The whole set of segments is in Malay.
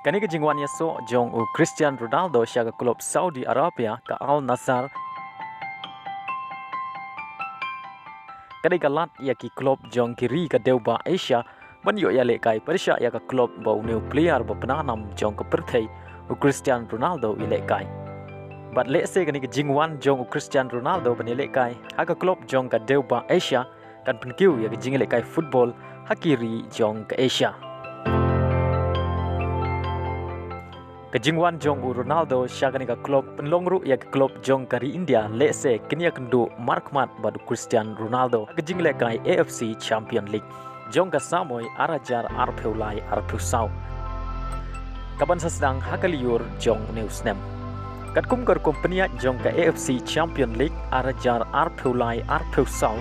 Kani ke jingwan yaso jong u Cristiano Ronaldo siya ka klub Saudi Arabia ka Al Nassr. Kani ka lat ya ki klub jong kiri ka Deuba Asia man yo ya le kai Pyrshah ya ka klub bau new player ba penanam jong ka perthai u Cristiano Ronaldo ile kai. But let's say kani ke jingwan jong u Cristiano Ronaldo ban ile kai ha ka klub jong ka Deuba Asia kan penkiu ya ke jing ile kai football hakiri jong ka Asia. Kejingwan jong u Ronaldo syagani ka klub penlongru ya ke klub jong kari India lese kini Kynduh markmat badu Cristiano Ronaldo kejing le kai AFC Champion League jong ka samoi arajar arpeulai arpeusau kaban sedang hakaliur jong newsnem kat kum kar kompania jong ka AFC Champion League arajar arpeulai arpeusau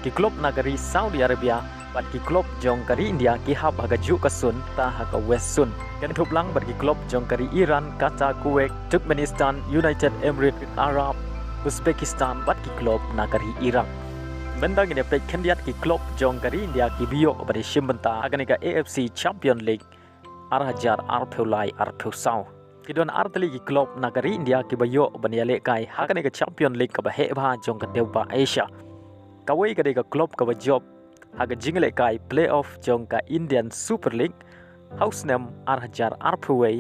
ki klub nagari Saudi Arabia bat ki klub jong kari India ki hab haga ju kasun ta haga west sun kan thuplang bat ki klub jong kari Iran, Qatar, Kuwait, Turkmenistan, United Emirates Arab, Uzbekistan bat ki klub nagari Iraq. Bendang ini pek kandidat ki klub jong kari India ki bio bade shimbenta agan ka AFC Champion League arajar arpeulai arpeusau. Kidon arteli ki klub nagari India ki bayo baniale kai hagan ka Champion League ka bahe ba jong ka Deuba Asia. Kawai ka de ka klub ka job haga jingle kai playoff jong ka Indian Super League house name arajar arpeway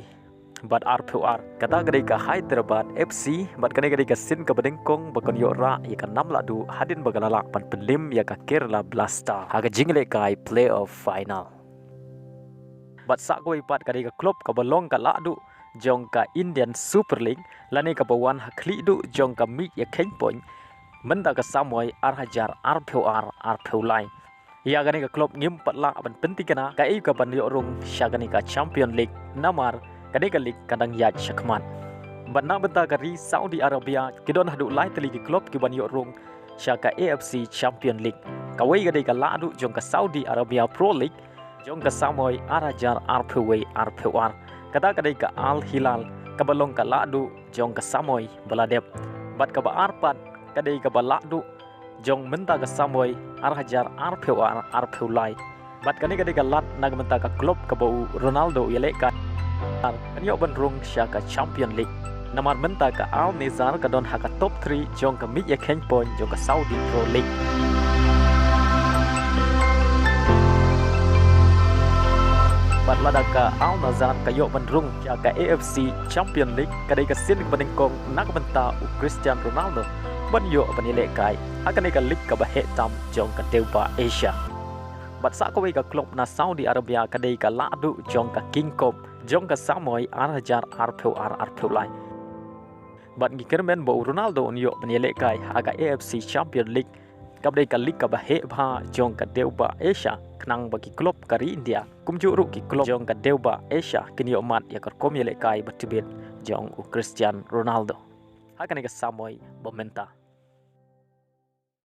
bat arpewar kata gade ka Hyderabad FC bat kane gade ka sin ka badengkong bakon yora ya ka namla du hadin bagalala pan pelim ya ka Kerala Blaster haga jingle kai playoff final bat sakoi pat gade ka klub ka balong ka ladu jong ka Indian Super League lani ka bawan hakli du jong ka mi ya ken point menda ka samoy arajar arpewar arpeulai ya gani ka klub ngim patla ban penting kana ka ka ban yorung syagani ka Champion League namar kani ka league kadang yat syakman ban na benta kari Saudi Arabia kidon hadu lai teli ki klub ki ban yorung syaka AFC Champion League kawai gadi ka ladu jong ka Saudi Arabia Pro League jong ka samoy arajar arpeway arpewar kata kadai ka Al Hilal ka balong ka ladu jong ka samoy baladep bat ka ba arpat kadai ka baladu jong menta ka samoy arajar arpewar arpeulai bat kani ka lat nag menta ka klub ka bau Ronaldo yele ka kanyo banrung syaka Champion League namar menta ka Al Nassr ka don haka top 3 jong ka mid ya ken point jong ka Saudi Pro League bat lada ka Al Nassr kayo banrung syaka AFC Champion League kadai ka sin bandingkong nag menta u Cristiano Ronaldo banyo banile kai akan ka league ka bahe tam jong ka Deuba Asia bat sa ko ka klub na Saudi Arabia kadai ka ladu jong ka Kynduh jong ka samoy arajar arpewar arpeulai bat ngikirmen bo Ronaldo unyo banile kai aga AFC Champion League kabdai ka league ka bahe ba jong ka Deuba Asia knang bagi klub kari India kumjuru ki klub jong ka Deuba Asia kinyo mat ya kar komile kai batibet jong u Cristiano Ronaldo akan ka samoy bomenta